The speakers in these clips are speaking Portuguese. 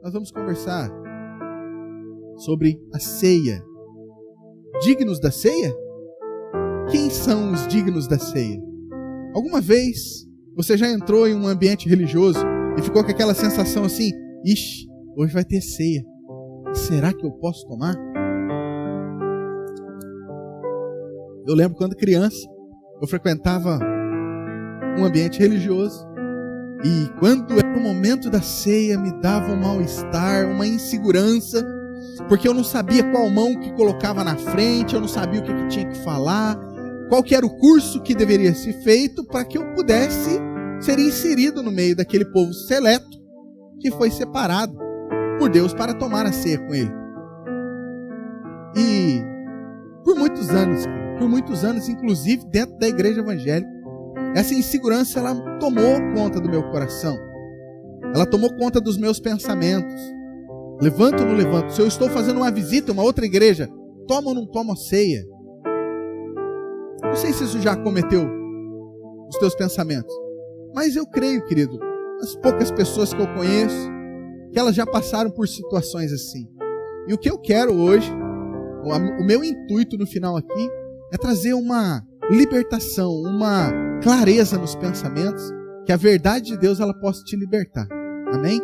nós vamos conversar sobre a ceia. Dignos da ceia? Quem são os dignos da ceia? Alguma vez você já entrou em um ambiente religioso e ficou com aquela sensação assim: ixi, hoje vai ter ceia. Será que eu posso tomar? Eu lembro quando criança, eu frequentava um ambiente religioso e quando era o momento da ceia me dava um mal-estar, uma insegurança, porque eu não sabia qual mão que colocava na frente, eu não sabia o que tinha que falar, qual que era o curso que deveria ser feito para que eu pudesse ser inserido no meio daquele povo seleto que foi separado por Deus para tomar a ceia com Ele. E por muitos anos, inclusive dentro da igreja evangélica, essa insegurança ela tomou conta do meu coração. Ela tomou conta dos meus pensamentos. Levanto ou não levanto? Se eu estou fazendo uma visita a uma outra igreja, tomo ou não tomo a ceia? Não sei se isso já acometeu os teus pensamentos, mas eu creio, querido, as poucas pessoas que eu conheço, que elas já passaram por situações assim. E o que eu quero hoje, o meu intuito no final aqui, é trazer uma libertação, uma clareza nos pensamentos, que a verdade de Deus ela possa te libertar. Amém?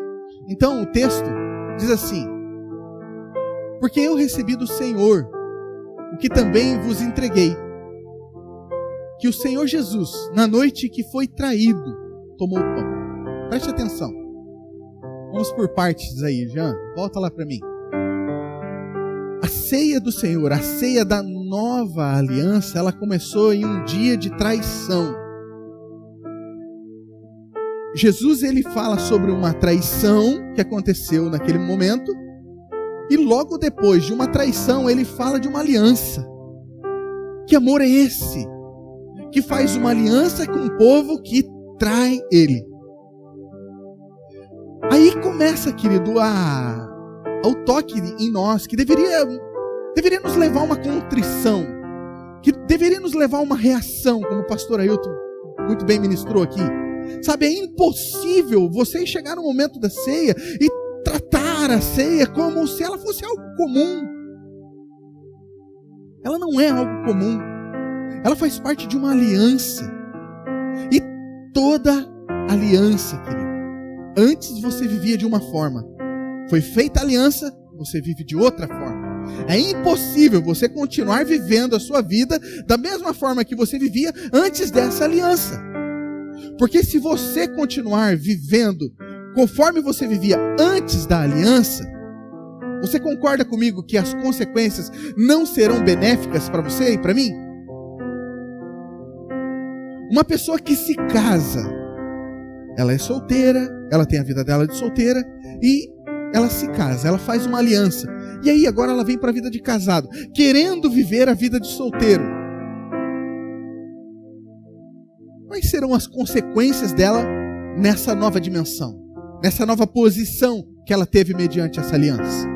Então o texto diz assim: porque eu recebi do Senhor o que também vos entreguei, que o Senhor Jesus, na noite que foi traído, tomou o pão. Preste atenção. Vamos por partes aí, Jean. Volta lá para mim. A ceia do Senhor, a ceia da nova aliança, ela começou em um dia de traição. Jesus, ele fala sobre uma traição que aconteceu naquele momento, e logo depois de uma traição, ele fala de uma aliança. Que amor é esse? Que faz uma aliança com um povo que trai ele. Aí começa, querido, ao toque em nós, que deveria nos levar a uma contrição, que deveria nos levar a uma reação, como o pastor Ailton muito bem ministrou aqui. Sabe, é impossível você chegar no momento da ceia e tratar a ceia como se ela fosse algo comum. Ela não é algo comum. Ela faz parte de uma aliança. E toda aliança, querido, antes você vivia de uma forma. Foi feita a aliança, você vive de outra forma. É impossível você continuar vivendo a sua vida da mesma forma que você vivia antes dessa aliança. Porque se você continuar vivendo conforme você vivia antes da aliança, você concorda comigo que as consequências não serão benéficas para você e para mim? Uma pessoa que se casa, ela é solteira, ela tem a vida dela de solteira e ela se casa, ela faz uma aliança. E aí agora ela vem para a vida de casado, querendo viver a vida de solteiro. Quais serão as consequências dela nessa nova dimensão, nessa nova posição que ela teve mediante essa aliança?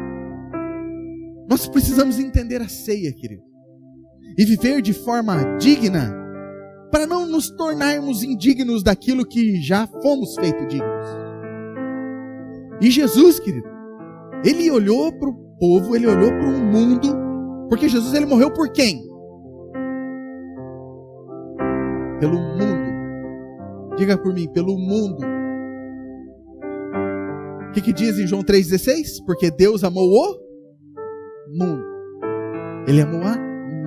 Nós precisamos entender a ceia, querido, e viver de forma digna, para não nos tornarmos indignos daquilo que já fomos feitos dignos. E Jesus, querido, ele olhou para o povo, ele olhou para o mundo, porque Jesus ele morreu por quem? Pelo mundo. Diga por mim, pelo mundo. O que diz em João 3,16? Porque Deus amou o mundo. Ele amou a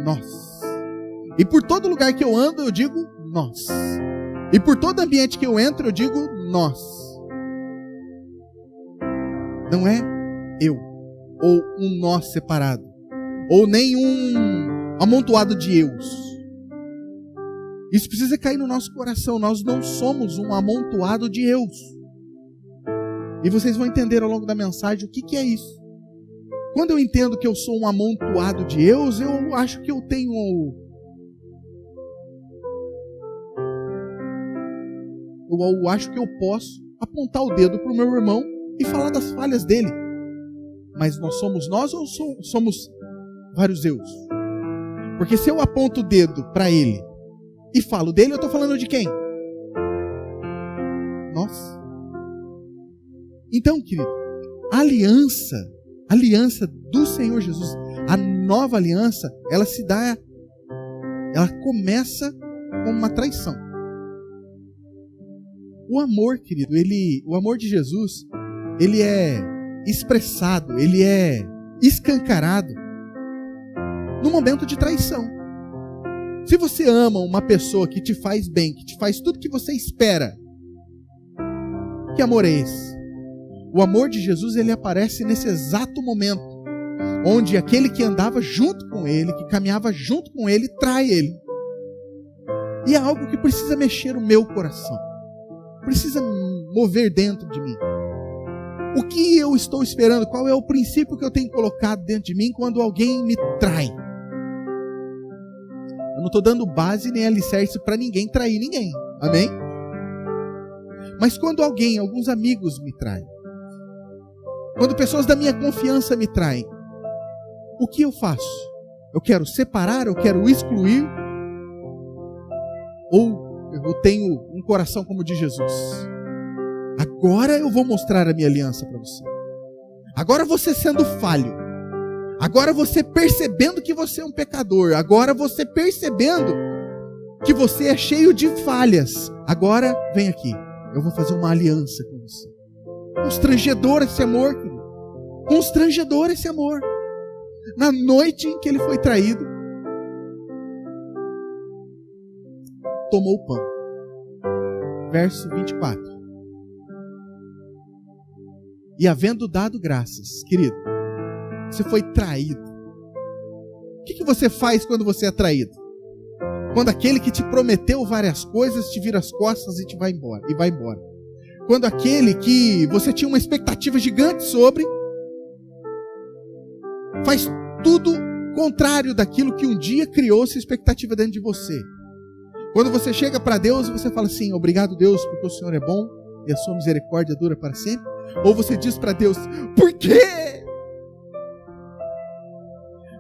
nós. E por todo lugar que eu ando, eu digo nós. E por todo ambiente que eu entro, eu digo nós. Não é eu, ou um nós separado, ou nem um amontoado de eus. Isso precisa cair no nosso coração. Nós não somos um amontoado de eus. E vocês vão entender ao longo da mensagem o que é isso. Quando eu entendo que eu sou um amontoado de eus, eu acho que eu tenho... Eu acho que eu posso apontar o dedo para o meu irmão e falar das falhas dele. Mas nós somos nós ou somos vários eus? Porque se eu aponto o dedo para ele e falo dele, eu estou falando de quem? Nós. Então, querido, a aliança do Senhor Jesus, a nova aliança, ela começa com uma traição. O amor, querido, o amor de Jesus, ele é expressado, ele é escancarado no momento de traição. Se você ama uma pessoa que te faz bem, que te faz tudo que você espera, que amor é esse? O amor de Jesus, ele aparece nesse exato momento, onde aquele que andava junto com ele, que caminhava junto com ele, trai ele. E é algo que precisa mexer o meu coração, precisa mover dentro de mim. O que eu estou esperando? Qual é o princípio que eu tenho colocado dentro de mim quando alguém me trai? Eu não estou dando base nem alicerce para ninguém trair ninguém. Amém? Mas quando alguns amigos me traem, quando pessoas da minha confiança me traem, o que eu faço? Eu quero separar, eu quero excluir? Ou eu tenho um coração como o de Jesus? Agora eu vou mostrar a minha aliança para você. Agora você sendo falho. Agora você percebendo que você é um pecador. Agora você percebendo que você é cheio de falhas. Agora vem aqui. Eu vou fazer uma aliança com você. Constrangedor esse amor, querido. Constrangedor esse amor. Na noite em que ele foi traído, tomou o pão. Verso 24. E havendo dado graças, querido, você foi traído. O que você faz quando você é traído? Quando aquele que te prometeu várias coisas te vira as costas e vai embora. Quando aquele que você tinha uma expectativa gigante sobre faz tudo contrário daquilo que um dia criou essa expectativa dentro de você. Quando você chega para Deus e você fala assim: obrigado, Deus, porque o Senhor é bom e a sua misericórdia dura para sempre. Ou você diz para Deus: por quê?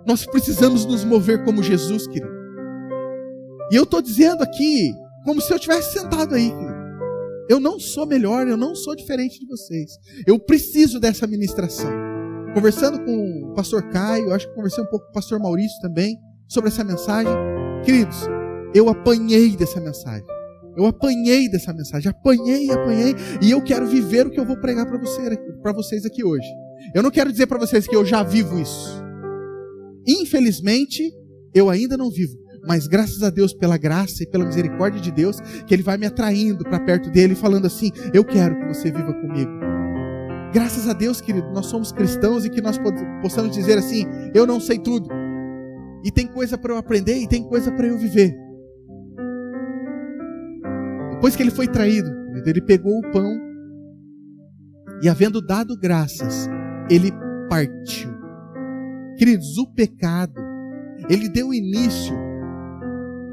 Nós precisamos nos mover como Jesus, querido. E eu estou dizendo aqui como se eu tivesse sentado aí, querido. Eu não sou melhor, eu não sou diferente de vocês. Eu preciso dessa ministração. Conversando com o pastor Caio, acho que conversei um pouco com o pastor Maurício também sobre essa mensagem. Queridos, eu apanhei dessa mensagem. Apanhei. E eu quero viver o que eu vou pregar para vocês aqui hoje. Eu não quero dizer para vocês que eu já vivo isso. Infelizmente, eu ainda não vivo. Mas graças a Deus, pela graça e pela misericórdia de Deus, que Ele vai me atraindo para perto dEle, falando assim: eu quero que você viva comigo. Graças a Deus, querido, nós somos cristãos e que nós possamos dizer assim: eu não sei tudo. E tem coisa para eu aprender e tem coisa para eu viver. Depois que ele foi traído, ele pegou o pão e, havendo dado graças, ele partiu. Queridos, o pecado, ele deu início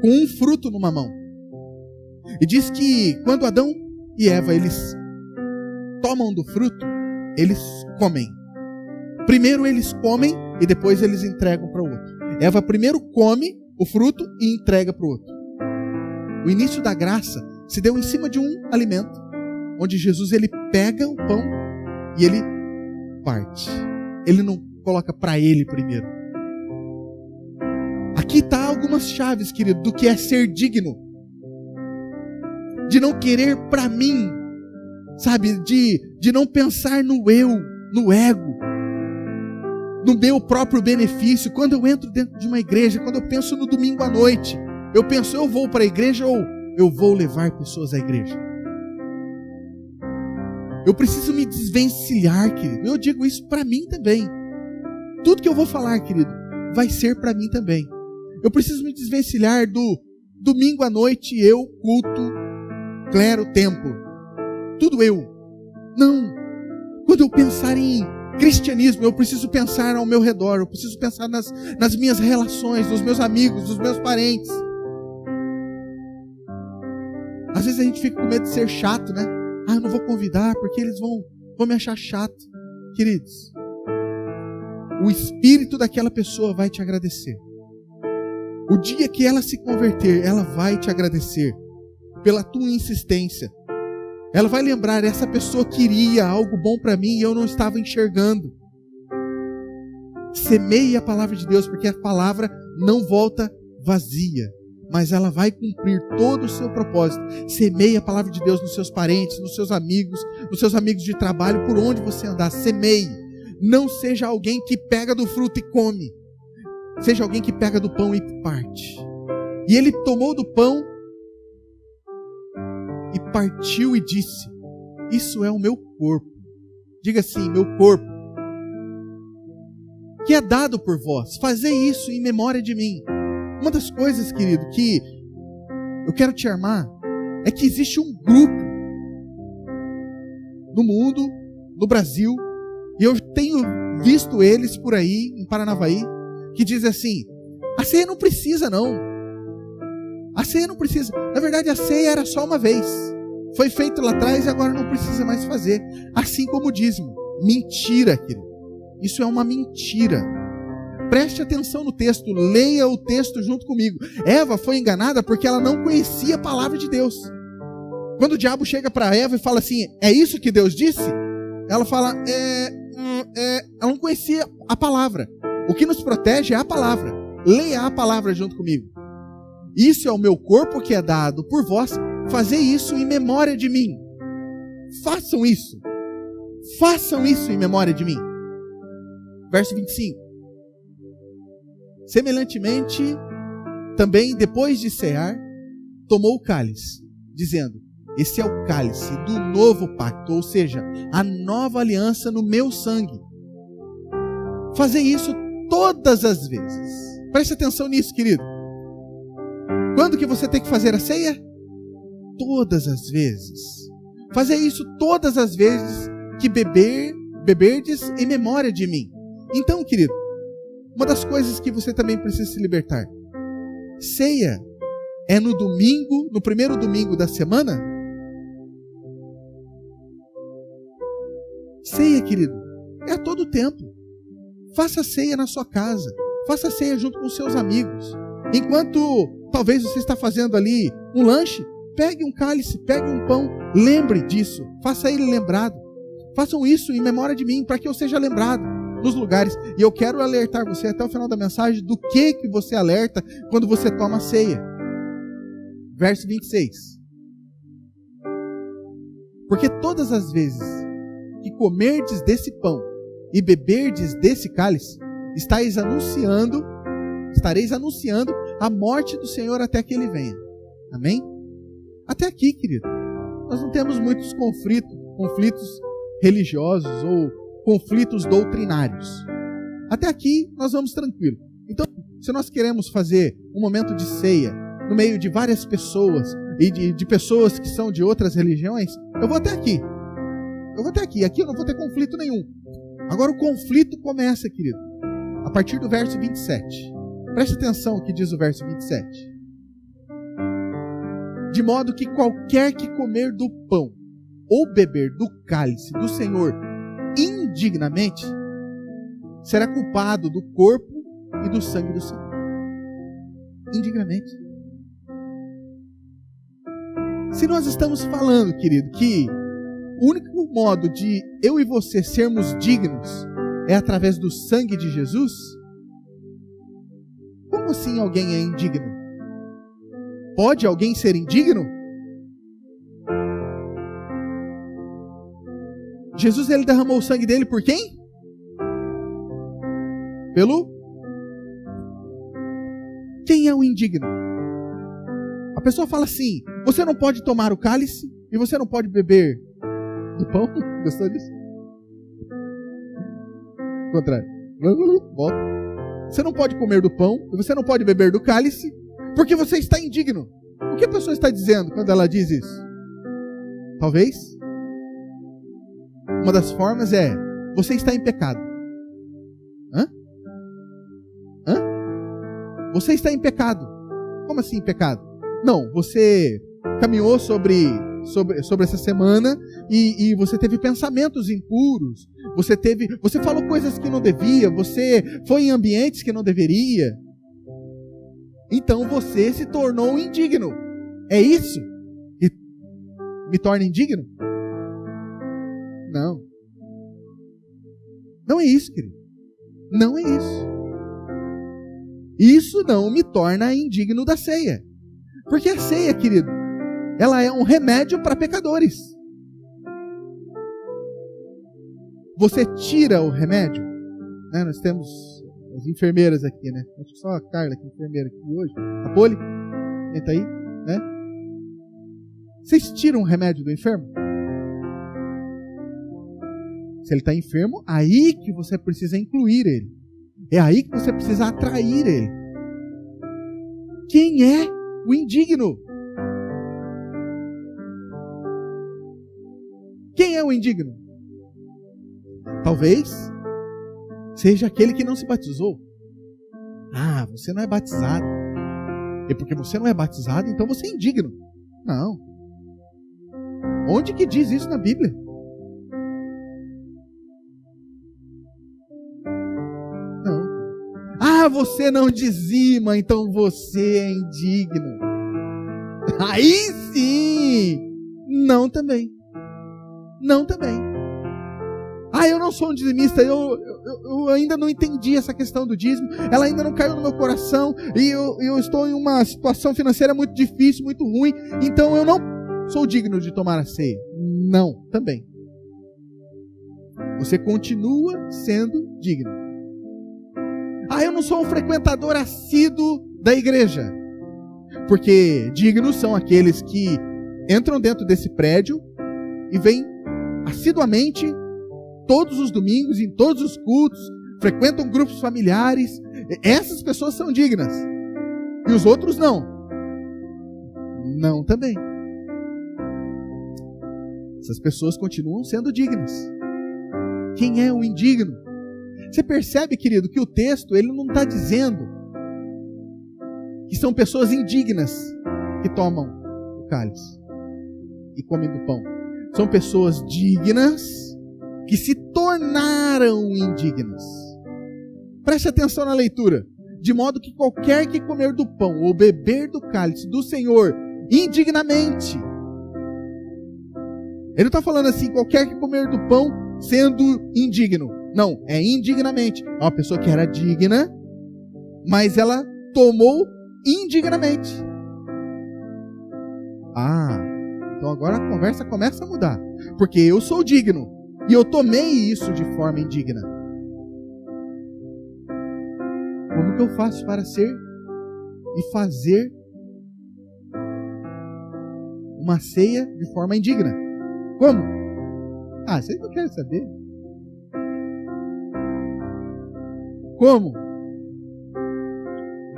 com um fruto numa mão. E diz que quando Adão e Eva, eles tomam do fruto, eles comem. Primeiro eles comem e depois eles entregam para o outro. Eva primeiro come o fruto e entrega para o outro. O início da graça se deu em cima de um alimento, onde Jesus ele pega o pão e ele parte. Ele não coloca para ele primeiro. Aqui está algumas chaves, querido, do que é ser digno. De não querer para mim, sabe? De não pensar no eu, no ego, no meu próprio benefício. Quando eu entro dentro de uma igreja, quando eu penso no domingo à noite, eu penso: eu vou para a igreja ou eu vou levar pessoas à igreja? Eu preciso me desvencilhar, querido. Eu digo isso para mim também. Tudo que eu vou falar, querido, vai ser para mim também. Eu preciso me desvencilhar do domingo à noite, eu, culto, clero, templo. Tudo eu. Não. Quando eu pensar em cristianismo, eu preciso pensar ao meu redor. Eu preciso pensar nas minhas relações, nos meus amigos, nos meus parentes. Às vezes a gente fica com medo de ser chato, né? Eu não vou convidar porque eles vão me achar chato. Queridos, o espírito daquela pessoa vai te agradecer. O dia que ela se converter, ela vai te agradecer pela tua insistência. Ela vai lembrar, essa pessoa queria algo bom para mim e eu não estava enxergando. Semeie a palavra de Deus, porque a palavra não volta vazia, mas ela vai cumprir todo o seu propósito. Semeie a palavra de Deus nos seus parentes, nos seus amigos de trabalho, por onde você andar. Semeie. Não seja alguém que pega do fruto e come. Seja alguém que pega do pão e parte. E ele tomou do pão e partiu e disse: isso é o meu corpo. Diga assim: meu corpo, que é dado por vós. Fazei isso em memória de mim. Uma das coisas, querido, que eu quero te armar é que existe um grupo no mundo, no Brasil, e eu tenho visto eles por aí, em Paranavaí, que dizem assim: a ceia não precisa não. A ceia não precisa. Na verdade, a ceia era só uma vez. Foi feito lá atrás e agora não precisa mais fazer. Assim como o dízimo. Mentira, querido. Isso é uma mentira. Preste atenção no texto. Leia o texto junto comigo. Eva foi enganada porque ela não conhecia a palavra de Deus. Quando o diabo chega para Eva e fala assim: é isso que Deus disse? Ela fala: ela não conhecia a palavra. O que nos protege é a palavra. Leia a palavra junto comigo. Isso é o meu corpo que é dado por vós. Fazei isso em memória de mim. Façam isso. Façam isso em memória de mim. Verso 25. Semelhantemente, também depois de cear, tomou o cálice, dizendo: esse é o cálice do novo pacto, ou seja, a nova aliança no meu sangue. Fazei isso todas as vezes. Preste atenção nisso, querido. Quando que você tem que fazer a ceia? Todas as vezes. Fazer isso todas as vezes que beberdes em memória de mim. Então, querido, uma das coisas que você também precisa se libertar: ceia é no domingo, no primeiro domingo da semana? Ceia, querido, é a todo tempo. Faça ceia na sua casa. Faça ceia junto com seus amigos. Enquanto talvez você está fazendo ali um lanche, pegue um cálice, pegue um pão, lembre disso, faça ele lembrado. Façam isso em memória de mim, para que eu seja lembrado nos lugares. E eu quero alertar você até o final da mensagem do que você alerta quando você toma a ceia. Verso 26. Porque todas as vezes que comerdes desse pão e beberdes desse cálice, estareis anunciando a morte do Senhor até que Ele venha. Amém? Até aqui, querido, nós não temos muitos conflitos religiosos ou conflitos doutrinários. Até aqui nós vamos tranquilo. Então, se nós queremos fazer um momento de ceia no meio de várias pessoas e de pessoas que são de outras religiões, eu vou até aqui. Aqui eu não vou ter conflito nenhum. Agora o conflito começa, querido, a partir do verso 27. Preste atenção o que diz o verso 27. De modo que qualquer que comer do pão ou beber do cálice do Senhor indignamente, será culpado do corpo e do sangue do Senhor. Indignamente. Se nós estamos falando, querido, que o único modo de eu e você sermos dignos é através do sangue de Jesus, como assim alguém é indigno? Pode alguém ser indigno? Jesus, ele derramou o sangue dele por quem? Quem é o indigno? A pessoa fala assim: você não pode tomar o cálice e você não pode beber do pão. Gostou disso? Contrário. Volta. Você não pode comer do pão e você não pode beber do cálice porque você está indigno. O que a pessoa está dizendo quando ela diz isso? Talvez uma das formas é: você está em pecado. Você está em pecado. Como assim em pecado? Não, você caminhou sobre essa semana e você teve pensamentos impuros, você falou coisas que não devia, você foi em ambientes que não deveria, então você se tornou indigno. É isso? me torna indigno? Não. Não é isso, querido. Não é isso. Isso não me torna indigno da ceia. Porque a ceia, querido, ela é um remédio para pecadores. Você tira o remédio, né? Nós temos as enfermeiras aqui, né? Acho que só a Carla, que é enfermeira aqui hoje. A Poli, entra aí, né? Vocês tiram o remédio do enfermo? Se ele está enfermo, aí que você precisa incluir ele. É aí que você precisa atrair ele. Quem é o indigno? Quem é o indigno? Talvez seja aquele que não se batizou. Ah, você não é batizado. E porque você não é batizado, então você é indigno. Não. Onde que diz isso na Bíblia? Não. Ah, você não dizima, então você é indigno. Aí sim. Não também. Não também. Ah, eu não sou um dizimista, eu ainda não entendi essa questão do dízimo, ela ainda não caiu no meu coração, e eu estou em uma situação financeira muito difícil, muito ruim, então eu não sou digno de tomar a ceia. Não, também. Você continua sendo digno. Ah, eu não sou um frequentador assíduo da igreja, porque dignos são aqueles que entram dentro desse prédio e vêm assiduamente todos os domingos, em todos os cultos, frequentam grupos familiares. Essas pessoas são dignas. E os outros não. Não também. Essas pessoas continuam sendo dignas. Quem é o indigno? Você percebe, querido, que o texto ele não está dizendo que são pessoas indignas que tomam o cálice e comem do pão. São pessoas dignas que se tornaram indignas. Preste atenção na leitura. De modo que qualquer que comer do pão ou beber do cálice do Senhor indignamente. Ele não está falando assim, qualquer que comer do pão sendo indigno. Não, é indignamente. É uma pessoa que era digna, mas ela tomou indignamente. Ah, então agora a conversa começa a mudar. Porque eu sou digno. E eu tomei isso de forma indigna. Como que eu faço para ser e fazer uma ceia de forma indigna? Como? Ah, vocês não querem saber? Como?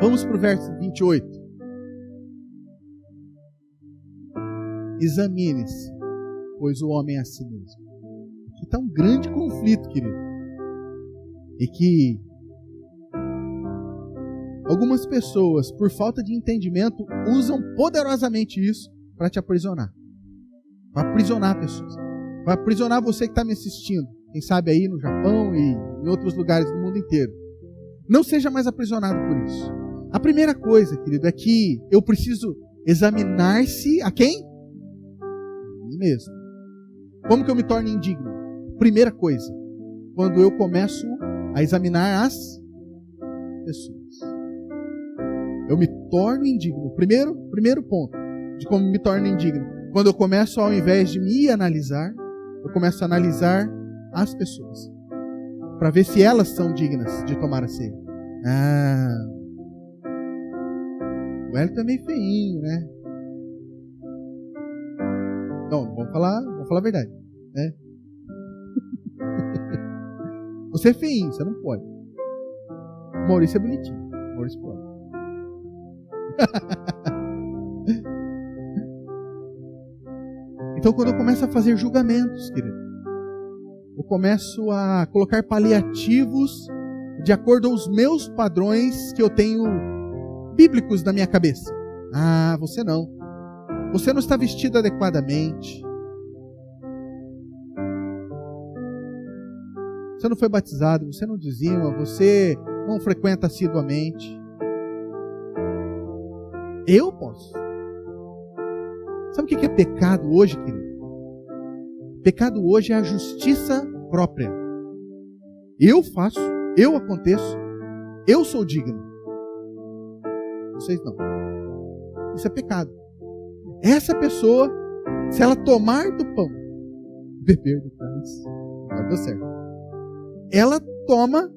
Vamos para o verso 28. Examine-se, pois o homem é a si mesmo. Aqui está um grande conflito, querido. E que algumas pessoas, por falta de entendimento, usam poderosamente isso para te aprisionar. Para aprisionar pessoas. Para aprisionar você que está me assistindo. Quem sabe aí no Japão e em outros lugares do mundo inteiro. Não seja mais aprisionado por isso. A primeira coisa, querido, é que eu preciso examinar-se a quem? A mim mesmo. Como que eu me torno indigno? Primeira coisa, quando eu começo a examinar as pessoas. Eu me torno indigno. Primeiro ponto de como me torno indigno. Quando eu começo, ao invés de me analisar, eu começo a analisar as pessoas. Para ver se elas são dignas de tomar a ceia. Ah, o Hélio também é feinho, né? Não, vamos falar a verdade, né? Você é feinho, você não pode. O Maurício é bonitinho. O Maurício pode. Então, quando eu começo a fazer julgamentos, querido, eu começo a colocar paliativos de acordo aos meus padrões que eu tenho bíblicos na minha cabeça. Ah, você não. Você não está vestido adequadamente. Você não foi batizado, você não dizima, você não frequenta assiduamente. Eu posso. Sabe o que é pecado hoje, querido? Pecado hoje é a justiça própria. Eu faço, eu aconteço, eu sou digno. Vocês não. Isso é pecado. Essa pessoa, se ela tomar do pão, beber do cálice, não deu certo. Ela toma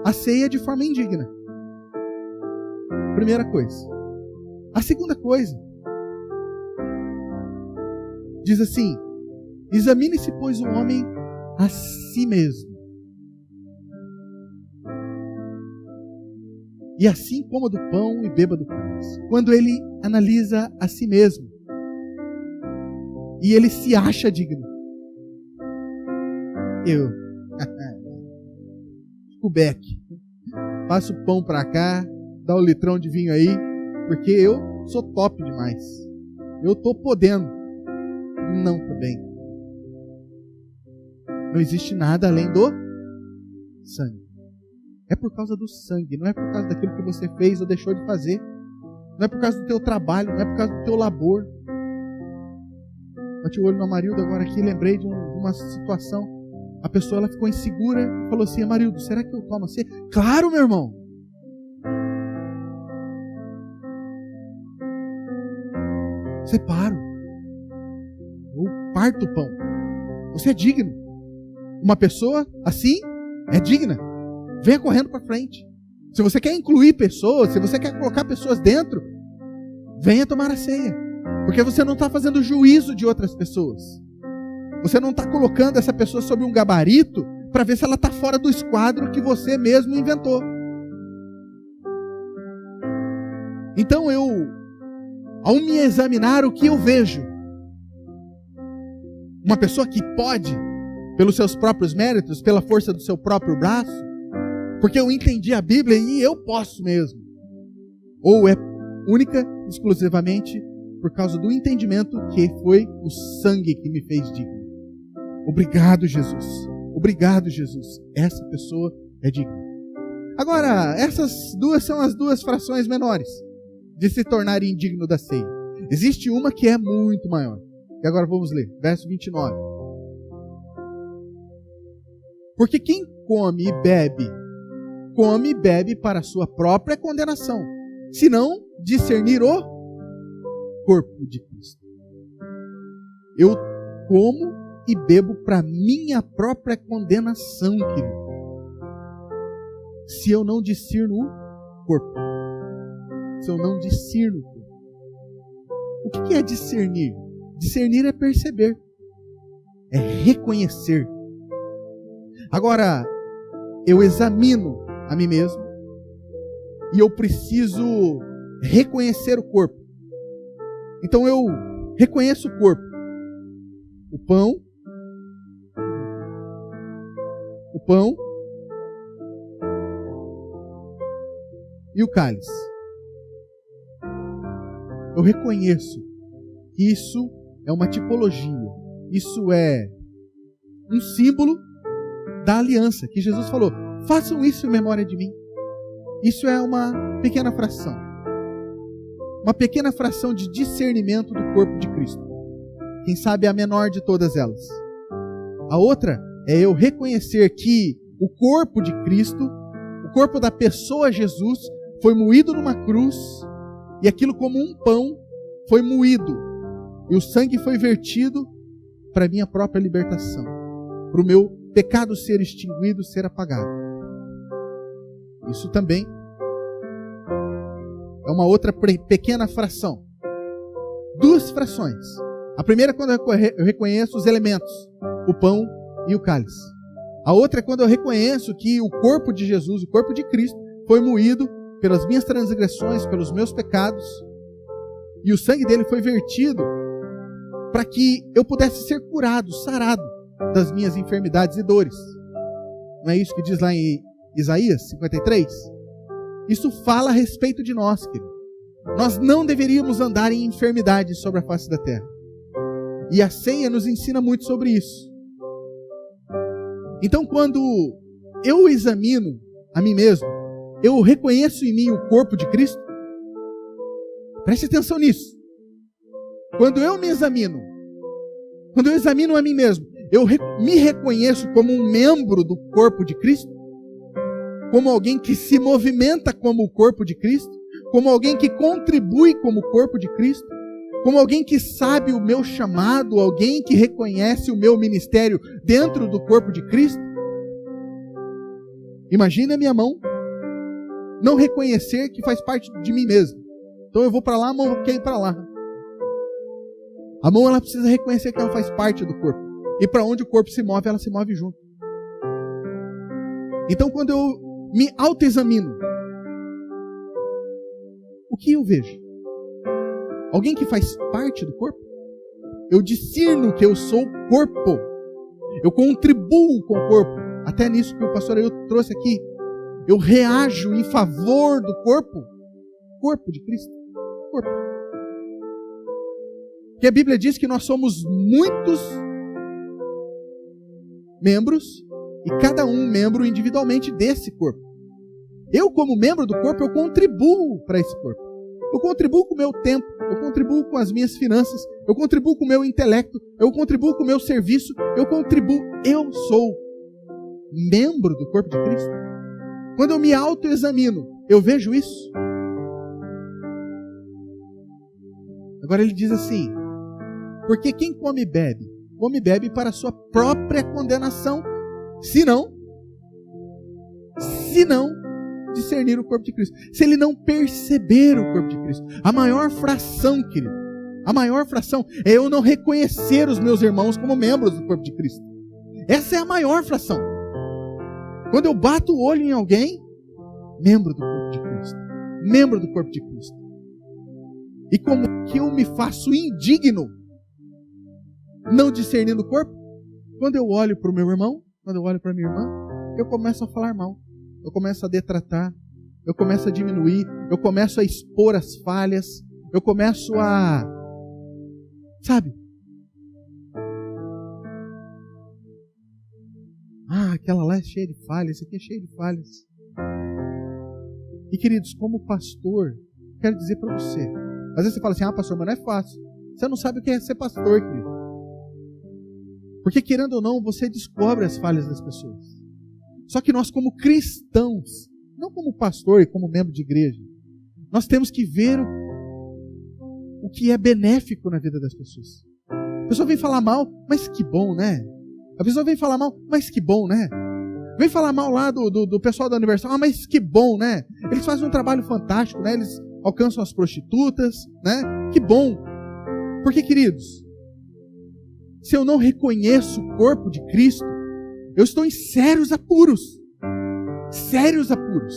a ceia de forma indigna. Primeira coisa. A segunda coisa, diz assim: examine-se, pois, o homem a si mesmo, e assim coma do pão e beba do cálice. Quando ele analisa a si mesmo e ele se acha digno, eu o Beck, passa o pão para cá, dá o litrão de vinho aí, porque eu sou top demais, eu tô podendo. Não, também não existe nada além do sangue. É por causa do sangue, não é por causa daquilo que você fez ou deixou de fazer, não é por causa do teu trabalho, não é por causa do teu labor. Bati o olho no Amarildo agora aqui, lembrei de uma situação. A pessoa, ela ficou insegura e falou assim: Amarildo, será que eu tomo assim? Claro, meu irmão. Separo. Eu parto o pão. Você é digno. Uma pessoa assim é digna. Venha correndo para frente. Se você quer incluir pessoas, se você quer colocar pessoas dentro, venha tomar a ceia. Porque você não está fazendo juízo de outras pessoas. Você não está colocando essa pessoa sob um gabarito para ver se ela está fora do esquadro que você mesmo inventou. Então ao me examinar, o que eu vejo? Uma pessoa que pode, pelos seus próprios méritos, pela força do seu próprio braço, porque eu entendi a Bíblia e eu posso mesmo. Ou é única, exclusivamente, por causa do entendimento que foi o sangue que me fez digno. Obrigado, Jesus. Obrigado, Jesus. Essa pessoa é digna. Agora, essas duas são as duas frações menores de se tornar indigno da ceia. Existe uma que é muito maior. E agora vamos ler, verso 29. Porque quem come e bebe para a sua própria condenação, se não discernir o corpo de Cristo. Eu como e bebo para minha própria condenação, querido. Se eu não discerno o corpo. Se eu não discerno o corpo. O que é discernir? Discernir é perceber. É reconhecer. Agora, eu examino a mim mesmo e eu preciso reconhecer o corpo. Então eu reconheço o corpo. O pão e o cálice. Eu reconheço que isso é uma tipologia, isso é um símbolo da aliança, que Jesus falou: façam isso em memória de mim. Isso é uma pequena fração. Uma pequena fração de discernimento do corpo de Cristo. Quem sabe a menor de todas elas. A outra é eu reconhecer que o corpo de Cristo, o corpo da pessoa Jesus, foi moído numa cruz, e aquilo como um pão foi moído, e o sangue foi vertido para a minha própria libertação, para o meu pecado ser extinguido, ser apagado. Isso também é uma outra pequena fração. Duas frações. A primeira é quando eu reconheço os elementos, o pão e o cálice. A outra é quando eu reconheço que o corpo de Jesus, o corpo de Cristo, foi moído pelas minhas transgressões, pelos meus pecados, e o sangue dele foi vertido para que eu pudesse ser curado, sarado das minhas enfermidades e dores. Não é isso que diz lá em Isaías 53? Isso fala a respeito de nós, querido. Nós não deveríamos andar em enfermidades sobre a face da terra. E a ceia nos ensina muito sobre isso. Então, quando eu examino a mim mesmo, eu reconheço em mim o corpo de Cristo. Preste atenção nisso. Quando eu me examino Quando eu examino a mim mesmo, eu me reconheço como um membro do corpo de Cristo? Como alguém que se movimenta como o corpo de Cristo? Como alguém que contribui como o corpo de Cristo? Como alguém que sabe o meu chamado? Alguém que reconhece o meu ministério dentro do corpo de Cristo? Imagina a minha mão não reconhecer que faz parte de mim mesmo. Então eu vou para lá, a mão quer ir para lá. A mão, ela precisa reconhecer que ela faz parte do corpo. E para onde o corpo se move, ela se move junto. Então quando eu me autoexamino, o que eu vejo? Alguém que faz parte do corpo? Eu discerno que eu sou corpo. Eu contribuo com o corpo. Até nisso que o pastor eu trouxe aqui. Eu reajo em favor do corpo. Corpo de Cristo. Corpo. Porque a Bíblia diz que nós somos muitos membros e cada um membro individualmente desse corpo. Eu, como membro do corpo, eu contribuo para esse corpo. Eu contribuo com o meu tempo, eu contribuo com as minhas finanças, eu contribuo com o meu intelecto, eu contribuo com o meu serviço, eu sou membro do corpo de Cristo. Quando eu me autoexamino, eu vejo isso. Agora ele diz assim, porque quem come e bebe para a sua própria condenação, se não discernir o corpo de Cristo. Se ele não perceber o corpo de Cristo. A maior fração, querido, a maior fração é eu não reconhecer os meus irmãos como membros do corpo de Cristo. Essa é a maior fração. Quando eu bato o olho em alguém, membro do corpo de Cristo. Membro do corpo de Cristo. E como que eu me faço indigno não discernindo o corpo? Quando eu olho para o meu irmão, quando eu olho para a minha irmã, eu começo a falar mal. Eu começo a detratar, eu começo a diminuir, eu começo a expor as falhas, eu começo a... Sabe? Aquela lá é cheia de falhas, esse aqui é cheio de falhas. E queridos, como pastor, quero dizer para você, às vezes você fala assim, pastor, mas não é fácil. Você não sabe o que é ser pastor, querido. Porque querendo ou não, você descobre as falhas das pessoas. Só que nós como cristãos, não como pastor e como membro de igreja, nós temos que ver o que é benéfico na vida das pessoas. A pessoa vem falar mal, mas que bom, né? A pessoa vem falar mal, mas que bom, né? Vem falar mal lá do pessoal da Universal, mas que bom, né? Eles fazem um trabalho fantástico, né? Eles alcançam as prostitutas, né? Que bom. Porque, queridos, se eu não reconheço o corpo de Cristo, eu estou em sérios apuros. Sérios apuros.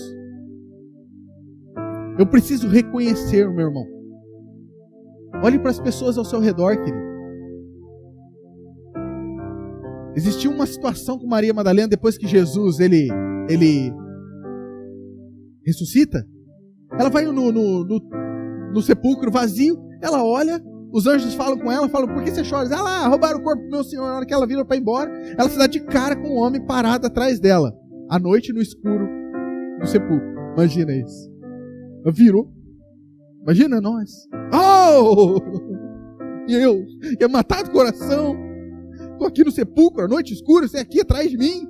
Eu preciso reconhecer o meu irmão. Olhe para as pessoas ao seu redor, querido. Existiu uma situação com Maria Madalena depois que Jesus, ele ressuscita. Ela vai no sepulcro vazio, ela olha, os anjos falam com ela, falam, por que você chora? Ela diz, lá, roubaram o corpo do meu Senhor. Na hora que ela vira para ir embora, ela se dá de cara com um homem parado atrás dela, à noite no escuro do sepulcro. Imagina isso. Ela virou. Imagina nós. Oh! E eu ia matar do coração. Estou aqui no sepulcro, à noite escura, você é aqui atrás de mim.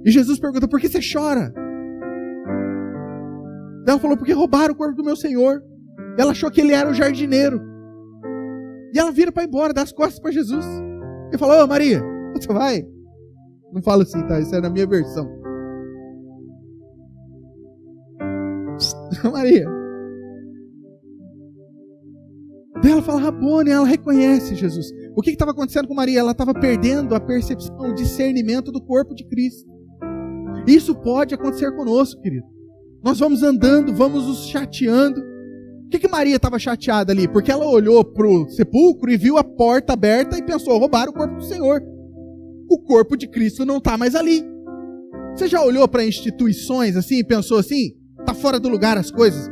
E Jesus pergunta, por que você chora? Ela falou, porque roubaram o corpo do meu Senhor. Ela achou que ele era o jardineiro. E ela vira para ir embora, dá as costas para Jesus. Ele falou, Maria, você vai? Não fala assim, tá? Isso é na minha versão. Maria. Daí ela fala, Rabone, ela reconhece Jesus. O que estava acontecendo com Maria? Ela estava perdendo a percepção, o discernimento do corpo de Cristo. Isso pode acontecer conosco, querido. Nós vamos andando, vamos nos chateando. Por que Maria estava chateada ali? Porque ela olhou para o sepulcro e viu a porta aberta e pensou, roubaram o corpo do Senhor. O corpo de Cristo não está mais ali. Você já olhou para instituições assim e pensou assim? Está fora do lugar as coisas.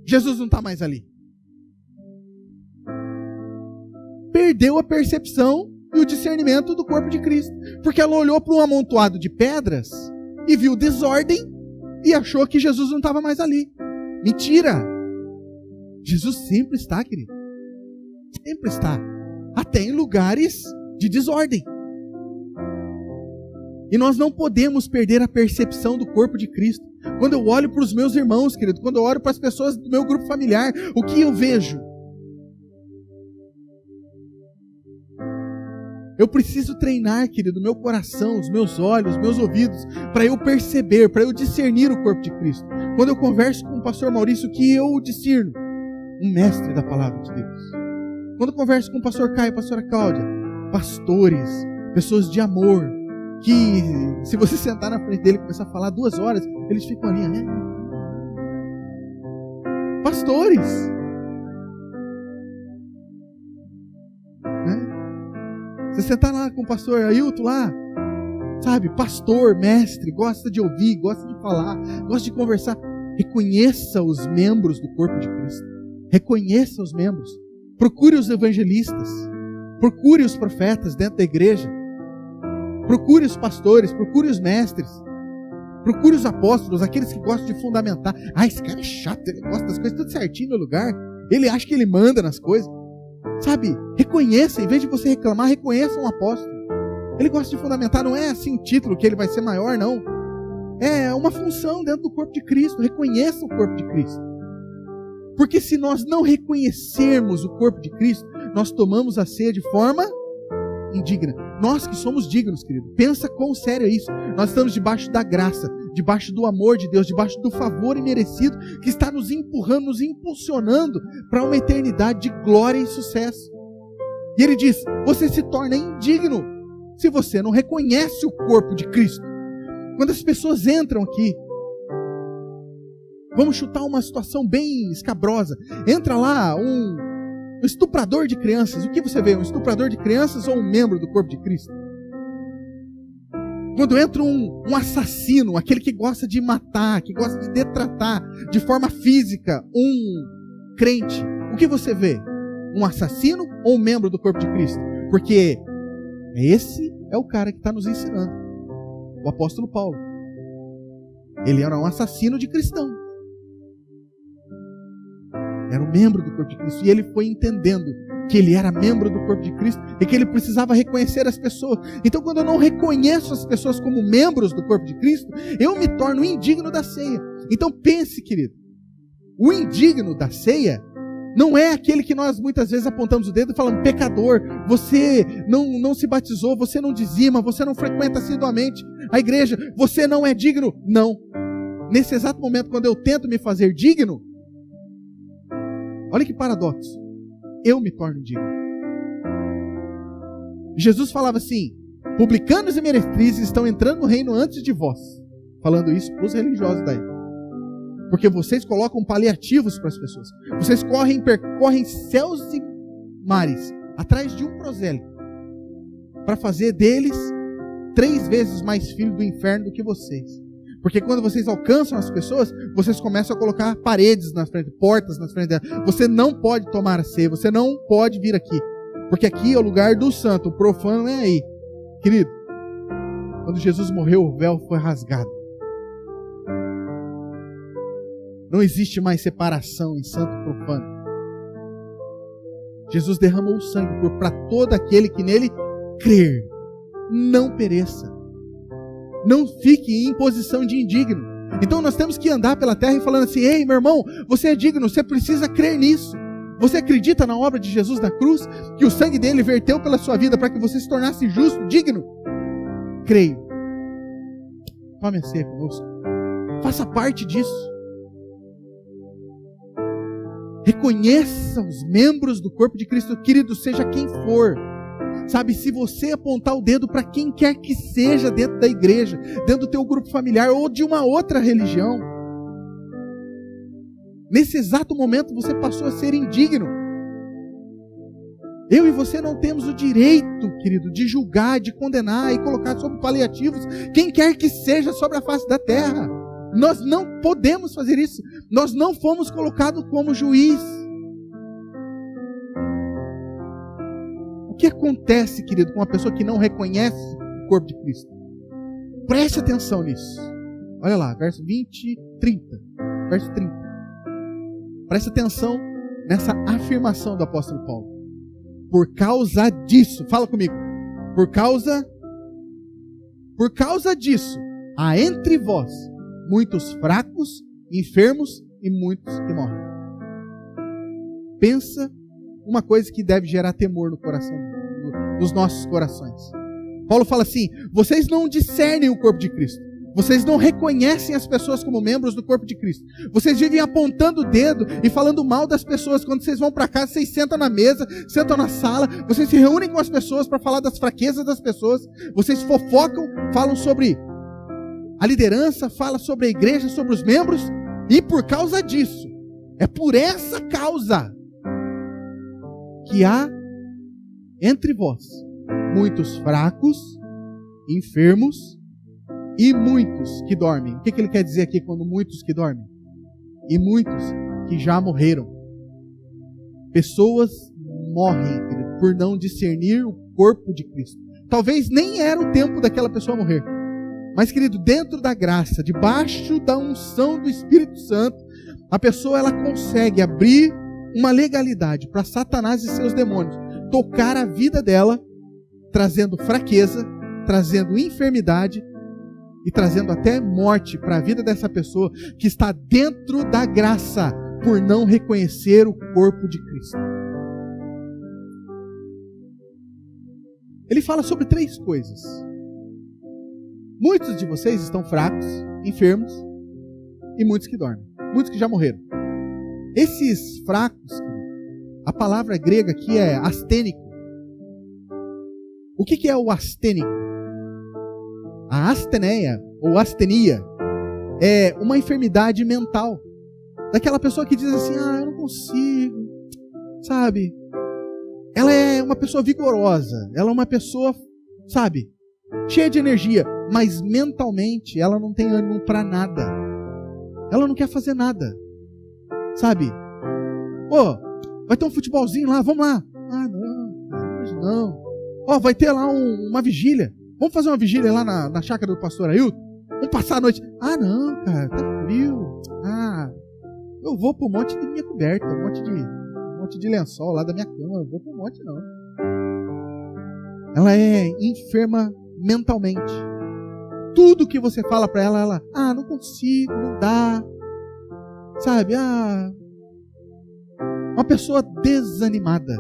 Jesus não está mais ali. Perdeu a percepção e o discernimento do corpo de Cristo. Porque ela olhou para um amontoado de pedras e viu desordem e achou que Jesus não estava mais ali. Mentira! Jesus sempre está, querido. Sempre está. até em lugares de desordem. E nós não podemos perder a percepção do corpo de Cristo. Quando eu olho para os meus irmãos, querido, quando eu olho para as pessoas do meu grupo familiar, o que eu vejo? Eu preciso treinar, querido, meu coração, os meus olhos, os meus ouvidos, para eu perceber, para eu discernir o corpo de Cristo. Quando eu converso com o pastor Maurício, o que eu discerno? Um mestre da palavra de Deus. Quando eu converso com o pastor Caio e a pastora Cláudia, pastores, pessoas de amor, que se você sentar na frente dele e começar a falar 2 horas, eles ficam ali, né? Pastores, né? Você sentar lá com o pastor Ailton lá, sabe, pastor, mestre, gosta de ouvir, gosta de falar, gosta de conversar. Reconheça os membros do corpo de Cristo. Reconheça os membros. Procure os evangelistas. Procure os profetas dentro da igreja. Procure os pastores, procure os mestres, procure os apóstolos, aqueles que gostam de fundamentar. Esse cara é chato, ele gosta das coisas tudo certinho no lugar, ele acha que ele manda nas coisas. Sabe, reconheça, em vez de você reclamar, reconheça um apóstolo. Ele gosta de fundamentar, não é assim título que ele vai ser maior, não. É uma função dentro do corpo de Cristo, reconheça o corpo de Cristo. Porque se nós não reconhecermos o corpo de Cristo, nós tomamos a ceia de forma indigna. Nós que somos dignos, querido, pensa quão sério é isso. Nós estamos debaixo da graça, debaixo do amor de Deus, debaixo do favor imerecido que está nos empurrando, nos impulsionando para uma eternidade de glória e sucesso. E ele diz, você se torna indigno se você não reconhece o corpo de Cristo. Quando as pessoas entram aqui, vamos chutar uma situação bem escabrosa, entra lá um estuprador de crianças. O que você vê? Um estuprador de crianças ou um membro do corpo de Cristo? Quando entra um assassino, aquele que gosta de matar, que gosta de detratar de forma física um crente, o que você vê? Um assassino ou um membro do corpo de Cristo? Porque esse é o cara que está nos ensinando. O apóstolo Paulo. Ele era um assassino de cristão. Era um membro do corpo de Cristo. E ele foi entendendo que ele era membro do corpo de Cristo e que ele precisava reconhecer as pessoas. Então, quando eu não reconheço as pessoas como membros do corpo de Cristo, eu me torno indigno da ceia. Então, pense, querido. O indigno da ceia não é aquele que nós muitas vezes apontamos o dedo e falamos, pecador, você não se batizou, você não dizima, você não frequenta assiduamente a igreja, você não é digno. Não. Nesse exato momento, quando eu tento me fazer digno, olha que paradoxo. Eu me torno digno. Jesus falava assim, publicanos e meretrizes estão entrando no reino antes de vós. Falando isso para os religiosos daí. Porque vocês colocam paliativos para as pessoas. Vocês percorrem céus e mares atrás de um prosélito para fazer deles 3 vezes mais filho do inferno do que vocês. Porque quando vocês alcançam as pessoas, vocês começam a colocar paredes na frente, portas na frente dela. Você não pode tomar a ceia, você não pode vir aqui. Porque aqui é o lugar do santo, o profano é aí. Querido, quando Jesus morreu, o véu foi rasgado. Não existe mais separação em santo e profano. Jesus derramou o sangue para todo aquele que nele crer. Não pereça. Não fique em posição de indigno. Então nós temos que andar pela terra e falando assim, ei, meu irmão, você é digno, você precisa crer nisso. Você acredita na obra de Jesus na cruz? Que o sangue dele verteu pela sua vida para que você se tornasse justo, digno? Creio. Tome a ceia conosco. Faça parte disso. Reconheça os membros do corpo de Cristo, querido, seja quem for. Sabe, se você apontar o dedo para quem quer que seja dentro da igreja, dentro do teu grupo familiar ou de uma outra religião, nesse exato momento você passou a ser indigno. Eu e você não temos o direito, querido, de julgar, de condenar e colocar sob paliativos quem quer que seja sobre a face da terra. Nós não podemos fazer isso. Nós não fomos colocados como juiz. O que acontece, querido, com uma pessoa que não reconhece o corpo de Cristo? Preste atenção nisso. Olha lá, verso 30. Verso 30. Preste atenção nessa afirmação do apóstolo Paulo. Por causa disso, fala comigo. Por causa disso, há entre vós muitos fracos, enfermos e muitos que morrem. Pensa uma coisa que deve gerar temor no coração, nos nossos corações. Paulo fala assim: vocês não discernem o corpo de Cristo. Vocês não reconhecem as pessoas como membros do corpo de Cristo. Vocês vivem apontando o dedo e falando mal das pessoas. Quando vocês vão para casa, vocês sentam na mesa, sentam na sala, vocês se reúnem com as pessoas para falar das fraquezas das pessoas. Vocês fofocam, falam sobre a liderança, falam sobre a igreja, sobre os membros. E por causa disso, é por essa causa que há entre vós muitos fracos, enfermos e muitos que dormem. O que ele quer dizer aqui quando muitos que dormem? E muitos que já morreram. Pessoas morrem, querido, por não discernir o corpo de Cristo. Talvez nem era o tempo daquela pessoa morrer. Mas, querido, dentro da graça, debaixo da unção do Espírito Santo, a pessoa ela consegue abrir uma legalidade para Satanás e seus demônios tocar a vida dela, trazendo fraqueza, trazendo enfermidade e trazendo até morte para a vida dessa pessoa que está dentro da graça por não reconhecer o corpo de Cristo. Ele fala sobre 3 coisas. Muitos de vocês estão fracos, enfermos e muitos que dormem. Muitos que já morreram. Esses fracos, a palavra grega aqui é astênico. O que é o astênico? A asteneia, ou astenia, é uma enfermidade mental. Daquela pessoa que diz assim: eu não consigo, sabe? Ela é uma pessoa vigorosa, ela é uma pessoa, sabe, cheia de energia, mas mentalmente ela não tem ânimo para nada. Ela não quer fazer nada, sabe? Vai ter um futebolzinho lá, vamos lá. Não, hoje não. Vai ter lá uma vigília. Vamos fazer uma vigília lá na chácara do pastor Ailton? Vamos passar a noite. Não, cara, tá frio. Eu vou pro monte de minha coberta, um monte de lençol lá da minha cama. Eu vou pro monte, não. Ela é enferma mentalmente. Tudo que você fala para ela, não consigo, não dá. Sabe, uma pessoa desanimada.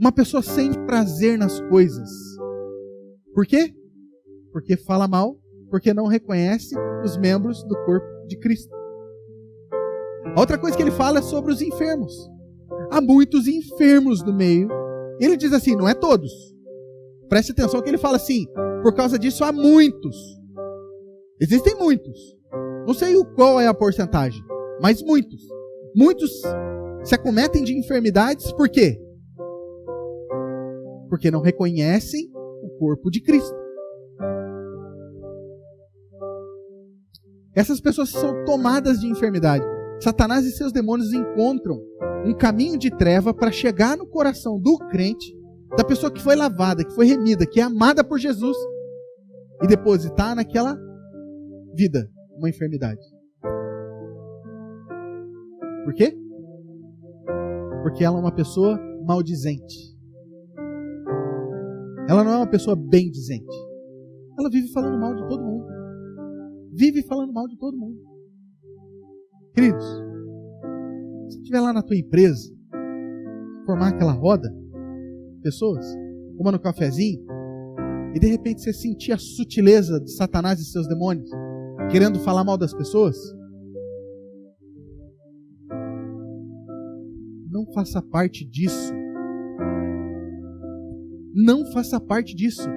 Uma pessoa sem prazer nas coisas. Por quê? Porque fala mal, porque não reconhece os membros do corpo de Cristo. A outra coisa que ele fala é sobre os enfermos. Há muitos enfermos no meio. Ele diz assim, não é todos. Preste atenção que ele fala assim: por causa disso há muitos. Existem muitos. Não sei qual é a porcentagem, mas muitos. Muitos se acometem de enfermidades, por quê? Porque não reconhecem o corpo de Cristo. Essas pessoas são tomadas de enfermidade. Satanás e seus demônios encontram um caminho de treva para chegar no coração do crente, da pessoa que foi lavada, que foi remida, que é amada por Jesus, e depositar naquela vida uma enfermidade. Por quê? Porque ela é uma pessoa maldizente. Ela não é uma pessoa bendizente. Ela vive falando mal de todo mundo. Vive falando mal de todo mundo. Queridos, se estiver lá na tua empresa, formar aquela roda, pessoas, tomando um cafezinho, e de repente você sentir a sutileza de Satanás e seus demônios, querendo falar mal das pessoas, não faça parte disso. Não faça parte disso.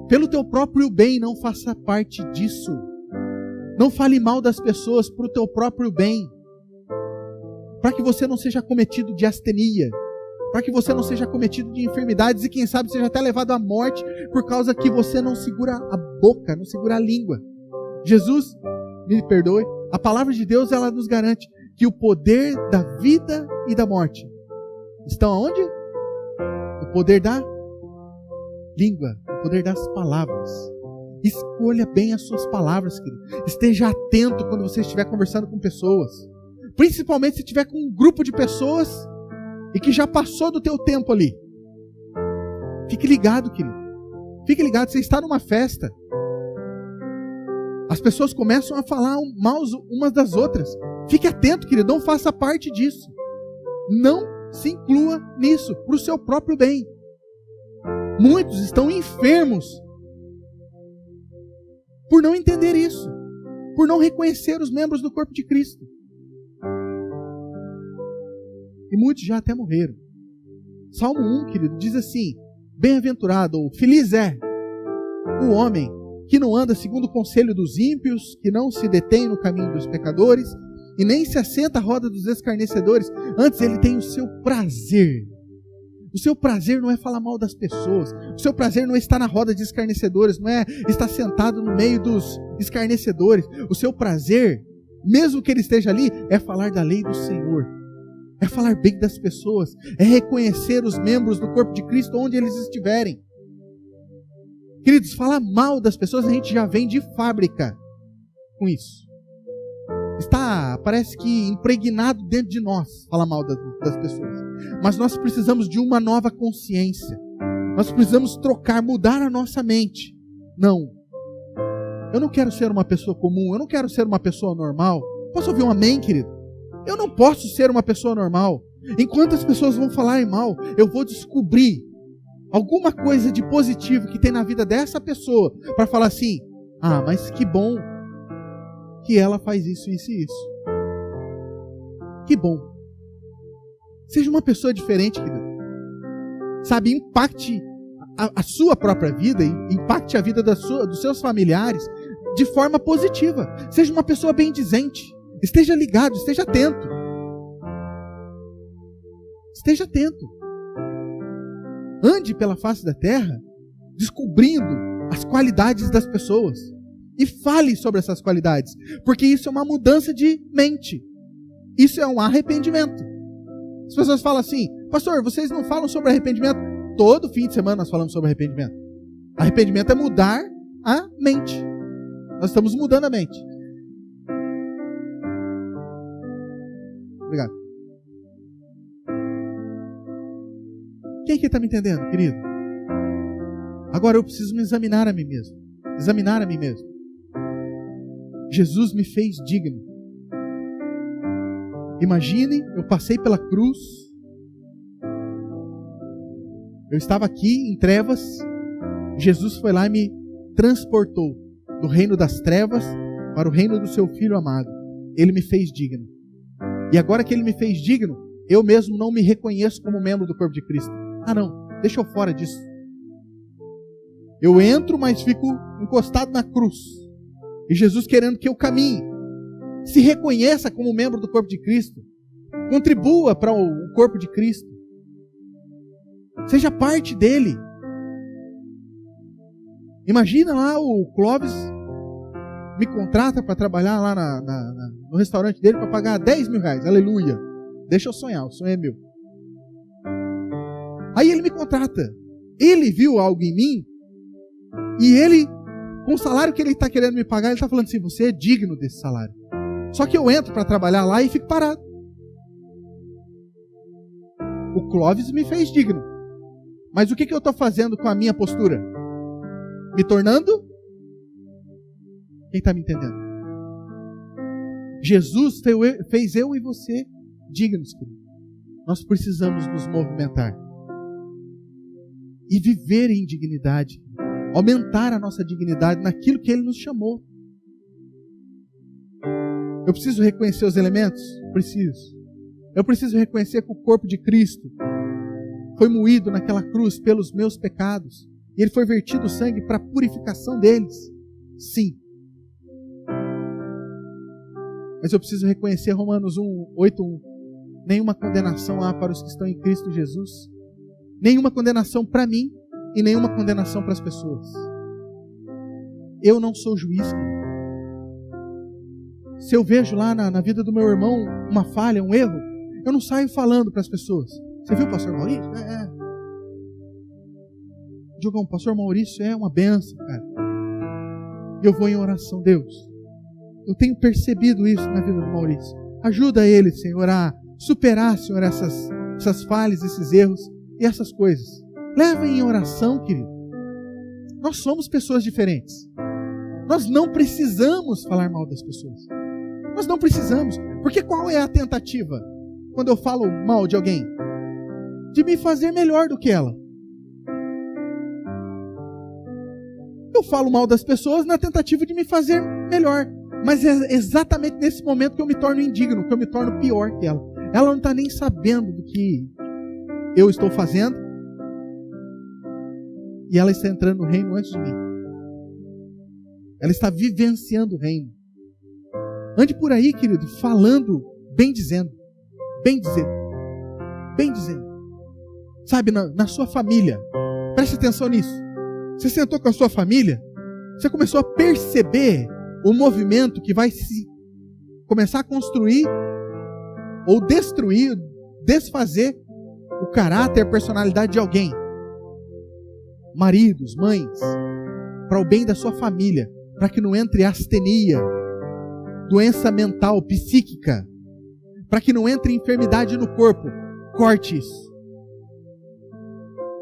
Pelo teu próprio bem, não faça parte disso. Não fale mal das pessoas para o teu próprio bem. Para que você não seja cometido de astenia. Para que você não seja cometido de enfermidades e quem sabe seja até levado à morte por causa que você não segura a boca, não segura a língua. Jesus, me perdoe, a palavra de Deus ela nos garante que o poder da vida e da morte estão aonde? No poder da língua, no poder das palavras. Escolha bem as suas palavras, querido. Esteja atento quando você estiver conversando com pessoas. Principalmente se estiver com um grupo de pessoas e que já passou do teu tempo ali. Fique ligado, querido. Fique ligado, você está numa festa. As pessoas começam a falar mal umas das outras. Fique atento, querido, não faça parte disso. Não se inclua nisso, para o seu próprio bem. Muitos estão enfermos por não entender isso, por não reconhecer os membros do corpo de Cristo. E muitos já até morreram. Salmo 1, querido, diz assim: bem-aventurado, ou feliz é o homem que não anda segundo o conselho dos ímpios, que não se detém no caminho dos pecadores, e nem se assenta à roda dos escarnecedores. Antes ele tem o seu prazer. O seu prazer não é falar mal das pessoas. O seu prazer não é estar na roda de escarnecedores, não é estar sentado no meio dos escarnecedores. O seu prazer, mesmo que ele esteja ali, é falar da lei do Senhor. É falar bem das pessoas. É reconhecer os membros do corpo de Cristo onde eles estiverem. Queridos, falar mal das pessoas a gente já vem de fábrica com isso. Parece que impregnado dentro de nós falar mal das pessoas. Mas nós precisamos de uma nova consciência. Nós precisamos trocar, mudar a nossa mente. Não. Eu não quero ser uma pessoa comum, eu não quero ser uma pessoa normal. Posso ouvir um amém, querido? Eu não posso ser uma pessoa normal. Enquanto as pessoas vão falar mal, eu vou descobrir alguma coisa de positivo que tem na vida dessa pessoa, para falar assim: ah, mas que bom que ela faz isso, isso e isso. Que bom. Seja uma pessoa diferente, querido. Sabe, impacte a sua própria vida, impacte a vida dos seus familiares de forma positiva. Seja uma pessoa bendizente. Esteja ligado, esteja atento. Esteja atento. Ande pela face da terra, descobrindo as qualidades das pessoas. E fale sobre essas qualidades. Porque isso é uma mudança de mente. Isso é um arrependimento. As pessoas falam assim: pastor, vocês não falam sobre arrependimento? Todo fim de semana nós falamos sobre arrependimento. Arrependimento é mudar a mente. Nós estamos mudando a mente. Obrigado. Quem aqui está me entendendo, querido? Agora eu preciso me examinar a mim mesmo. Examinar a mim mesmo. Jesus me fez digno. Imagine, eu passei pela cruz. Eu estava aqui em trevas. Jesus foi lá e me transportou do reino das trevas para o reino do seu Filho amado. Ele me fez digno. E agora que Ele me fez digno, eu mesmo não me reconheço como membro do corpo de Cristo. Ah não, deixa eu fora disso. Eu entro, mas fico encostado na cruz. E Jesus querendo que eu caminhe. Se reconheça como membro do corpo de Cristo. Contribua para o corpo de Cristo. Seja parte dele. Imagina lá o Clóvis me contrata para trabalhar lá no restaurante dele para pagar 10 mil reais. Aleluia. Deixa eu sonhar, o sonho é meu. Aí ele me contrata. Ele viu algo em mim e ele, com o salário que ele está querendo me pagar, ele está falando assim: você é digno desse salário. Só que eu entro para trabalhar lá e fico parado. O Clóvis me fez digno. Mas o que eu estou fazendo com a minha postura? Me tornando? Quem está me entendendo? Jesus fez eu e você dignos, querido. Nós precisamos nos movimentar e viver em dignidade, aumentar a nossa dignidade naquilo que Ele nos chamou. Eu preciso reconhecer os elementos? Preciso. Eu preciso reconhecer que o corpo de Cristo foi moído naquela cruz pelos meus pecados e Ele foi vertido o sangue para a purificação deles. Sim. Mas eu preciso reconhecer Romanos 8:1. Nenhuma condenação há para os que estão em Cristo Jesus. Nenhuma condenação para mim e nenhuma condenação para as pessoas. Eu não sou juiz. Se eu vejo lá na vida do meu irmão uma falha, um erro, eu não saio falando para as pessoas. Você viu o pastor Maurício? Diogão, o pastor Maurício é uma bênção, cara. E eu vou em oração. Deus, eu tenho percebido isso na vida do Maurício. Ajuda ele, Senhor, a superar, Senhor, essas essas falhas, esses erros e essas coisas. Levem em oração, querido. Nós somos pessoas diferentes. Nós não precisamos falar mal das pessoas. Nós não precisamos. Porque qual é a tentativa quando eu falo mal de alguém? De me fazer melhor do que ela. Eu falo mal das pessoas na tentativa de me fazer melhor. Mas é exatamente nesse momento que eu me torno indigno, que eu me torno pior que ela. Ela não está nem sabendo do que eu estou fazendo. E ela está entrando no reino antes de mim. Ela está vivenciando o reino. Ande por aí, querido, falando, bem dizendo. Bem dizendo. Bem dizendo. Sabe, na sua família. Preste atenção nisso. Você sentou com a sua família, você começou a perceber o movimento que vai se começar a construir ou destruir, desfazer o caráter, a personalidade de alguém. Maridos, mães, para o bem da sua família, para que não entre astenia, doença mental, psíquica, para que não entre enfermidade no corpo. Corte isso.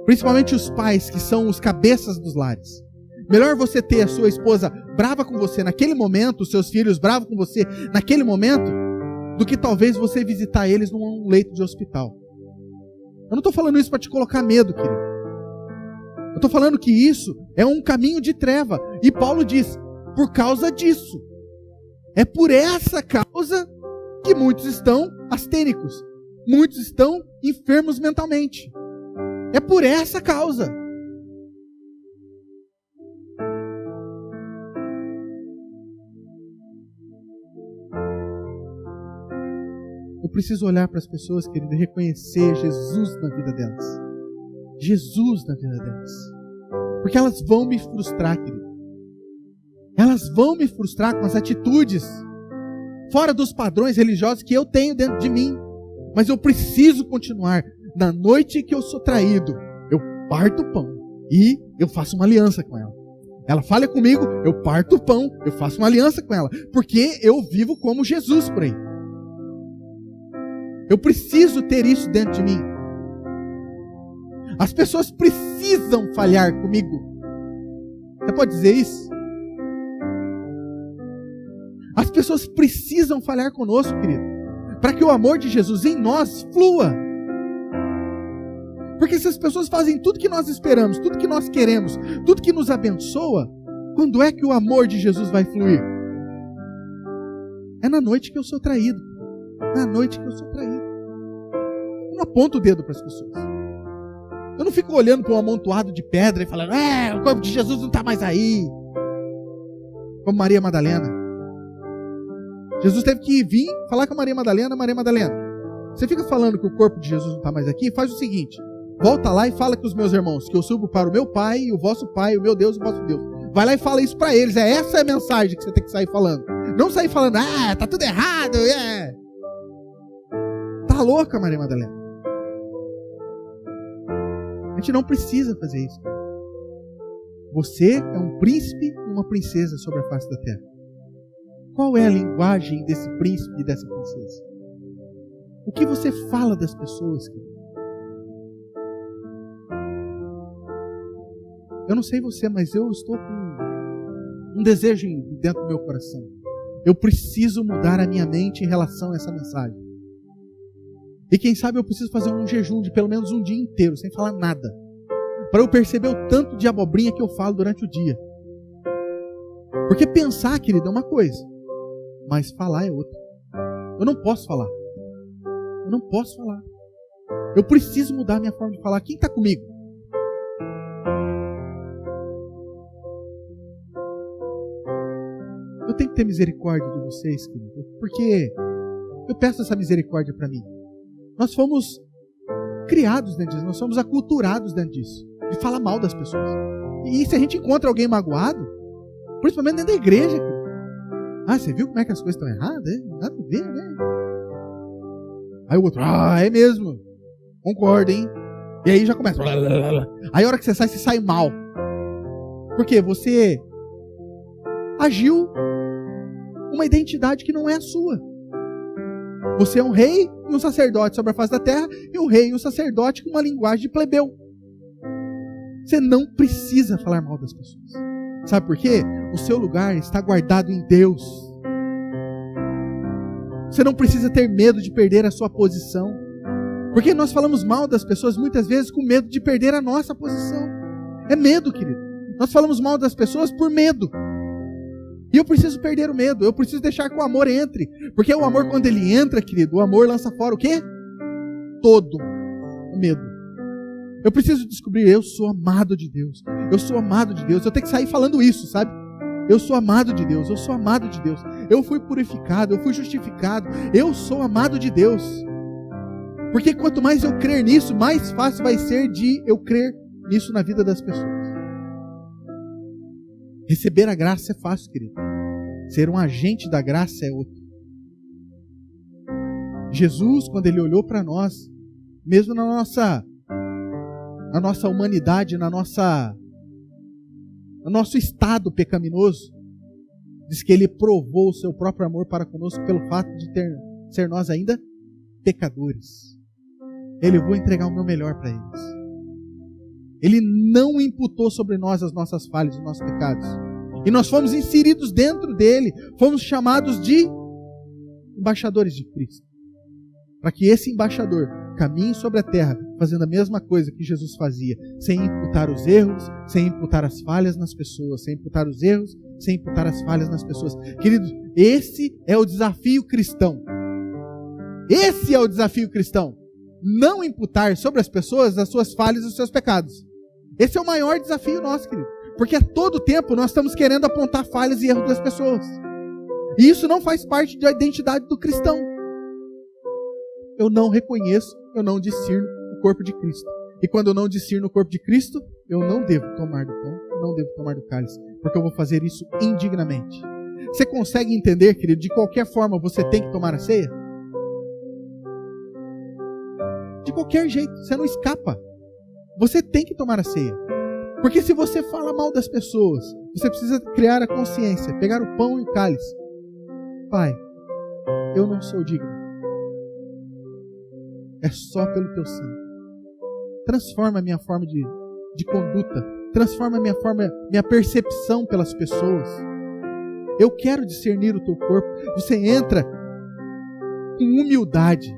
Principalmente os pais, que são os cabeças dos lares. Melhor você ter a sua esposa brava com você naquele momento, os seus filhos bravos com você naquele momento, do que talvez você visitar eles num leito de hospital. Eu não estou falando isso para te colocar medo, querido. Eu estou falando que isso é um caminho de treva. E Paulo diz, por causa disso. É por essa causa que muitos estão astênicos. Muitos estão enfermos mentalmente. É por essa causa. Eu preciso olhar para as pessoas, querido, e reconhecer Jesus na vida delas. Jesus na vida delas. Porque elas vão me frustrar, querido. Elas vão me frustrar com as atitudes fora dos padrões religiosos que eu tenho dentro de mim. Mas eu preciso continuar. Na noite que eu sou traído, eu parto o pão e eu faço uma aliança com ela. Ela falha comigo, eu parto o pão, eu faço uma aliança com ela. Porque eu vivo como Jesus por aí. Eu preciso ter isso dentro de mim. As pessoas precisam falhar comigo. Você pode dizer isso? As pessoas precisam falhar conosco, querido, para que o amor de Jesus em nós flua. Porque se as pessoas fazem tudo que nós esperamos, tudo que nós queremos, tudo que nos abençoa, quando é que o amor de Jesus vai fluir? É na noite que eu sou traído. Na noite que eu sou traído. Eu não aponto o dedo para as pessoas. Eu não fico olhando para um amontoado de pedra e falando, o corpo de Jesus não está mais aí. Como Maria Madalena. Jesus teve que vir falar com a Maria Madalena. Maria Madalena, você fica falando que o corpo de Jesus não está mais aqui? Faz o seguinte, volta lá e fala com os meus irmãos que eu subo para o meu Pai, o vosso Pai, o meu Deus, o vosso Deus. Vai lá e fala isso para eles. Essa é a mensagem que você tem que sair falando. Não sair falando, tá tudo errado. Tá louca, Maria Madalena. A gente não precisa fazer isso. Você é um príncipe e uma princesa sobre a face da terra. Qual é a linguagem desse príncipe e dessa princesa? O que você fala das pessoas, querido? Eu não sei você, mas eu estou com um desejo dentro do meu coração. Eu preciso mudar a minha mente em relação a essa mensagem. E quem sabe eu preciso fazer um jejum de pelo menos um dia inteiro, sem falar nada. Para eu perceber o tanto de abobrinha que eu falo durante o dia. Porque pensar, querido, é uma coisa. Mas falar é outra. Eu não posso falar. Eu não posso falar. Eu preciso mudar a minha forma de falar. Quem está comigo? Eu tenho que ter misericórdia de vocês, querido. Porque eu peço essa misericórdia para mim. Nós fomos criados dentro disso. Nós somos aculturados dentro disso. De falar mal das pessoas. E se a gente encontra alguém magoado, principalmente dentro da igreja, você viu como é que as coisas estão erradas? Nada a ver, né? Aí o outro, é mesmo. Concordo, hein? E aí já começa. Aí a hora que você sai mal. Porque você agiu uma identidade que não é a sua. Você é um rei e um sacerdote sobre a face da terra, e um rei e um sacerdote com uma linguagem de plebeu. Você não precisa falar mal das pessoas. Sabe por quê? O seu lugar está guardado em Deus. Você não precisa ter medo de perder a sua posição. Porque nós falamos mal das pessoas muitas vezes com medo de perder a nossa posição. É medo, querido. Nós falamos mal das pessoas por medo. E eu preciso perder o medo. Eu preciso deixar que o amor entre. Porque o amor, quando ele entra, querido, o amor lança fora o quê? Todo o medo. Eu preciso descobrir, eu sou amado de Deus. Eu sou amado de Deus. Eu tenho que sair falando isso, sabe? Eu sou amado de Deus. Eu sou amado de Deus. Eu fui purificado. Eu fui justificado. Eu sou amado de Deus. Porque quanto mais eu crer nisso, mais fácil vai ser de eu crer nisso na vida das pessoas. Receber a graça é fácil, querido. Ser um agente da graça é outro. Jesus, quando ele olhou para nós, mesmo na nossa humanidade, no nosso estado pecaminoso, diz que ele provou o seu próprio amor para conosco pelo fato de ser nós ainda pecadores. Ele, vou entregar o meu melhor para eles. Ele não imputou sobre nós as nossas falhas, os nossos pecados. E nós fomos inseridos dentro dele, fomos chamados de embaixadores de Cristo. Para que esse embaixador caminhe sobre a terra, fazendo a mesma coisa que Jesus fazia, sem imputar os erros, sem imputar as falhas nas pessoas, sem imputar os erros, sem imputar as falhas nas pessoas. Queridos, esse é o desafio cristão. Esse é o desafio cristão. Não imputar sobre as pessoas as suas falhas e os seus pecados. Esse é o maior desafio nosso, querido. Porque a todo tempo nós estamos querendo apontar falhas e erros das pessoas. E isso não faz parte da identidade do cristão. Eu não reconheço, eu não discerno o corpo de Cristo. E quando eu não discerno o corpo de Cristo, eu não devo tomar do pão, não devo tomar do cálice. Porque eu vou fazer isso indignamente. Você consegue entender, querido, de qualquer forma você tem que tomar a ceia? De qualquer jeito, você não escapa. Você tem que tomar a ceia. Porque se você fala mal das pessoas, você precisa criar a consciência, pegar o pão e o cálice. Pai, eu não sou digno. É só pelo teu sangue. Transforma a minha forma de conduta. Transforma a minha percepção pelas pessoas. Eu quero discernir o teu corpo. Você entra com humildade.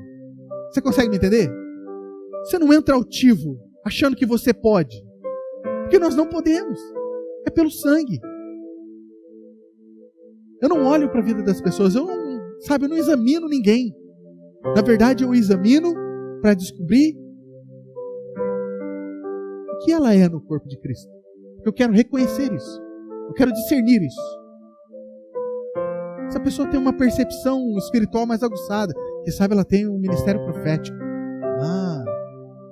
Você consegue me entender? Você não entra altivo, achando que você pode. Porque nós não podemos. É pelo sangue. Eu não olho para a vida das pessoas. Eu não examino ninguém. Na verdade, eu examino para descobrir o que ela é no corpo de Cristo. Eu quero reconhecer isso. Eu quero discernir isso. Se a pessoa tem uma percepção espiritual mais aguçada, quem sabe ela tem um ministério profético.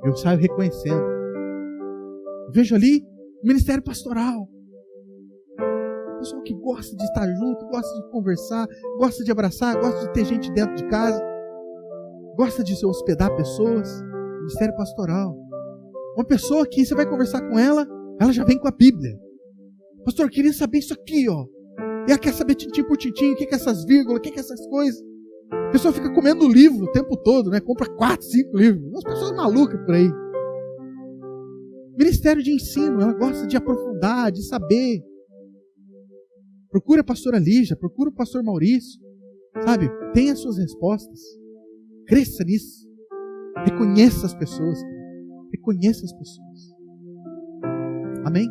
Eu saio reconhecendo. Eu vejo ali o ministério pastoral. Pessoal que gosta de estar junto, gosta de conversar, gosta de abraçar, gosta de ter gente dentro de casa, gosta de se hospedar pessoas. Ministério pastoral. Uma pessoa que você vai conversar com ela, ela já vem com a Bíblia. Pastor, eu queria saber isso aqui, ó. E ela quer saber tintim por tintim, o que é essas vírgulas, o que é essas coisas. A pessoa fica comendo livro o tempo todo, né? Compra 4, 5 livros. Umas pessoas malucas por aí. Ministério de ensino, ela gosta de aprofundar, de saber. Procura a pastora Lígia, procura o pastor Maurício. Sabe? Tenha as suas respostas. Cresça nisso. Reconheça as pessoas. Reconheça as pessoas. Amém?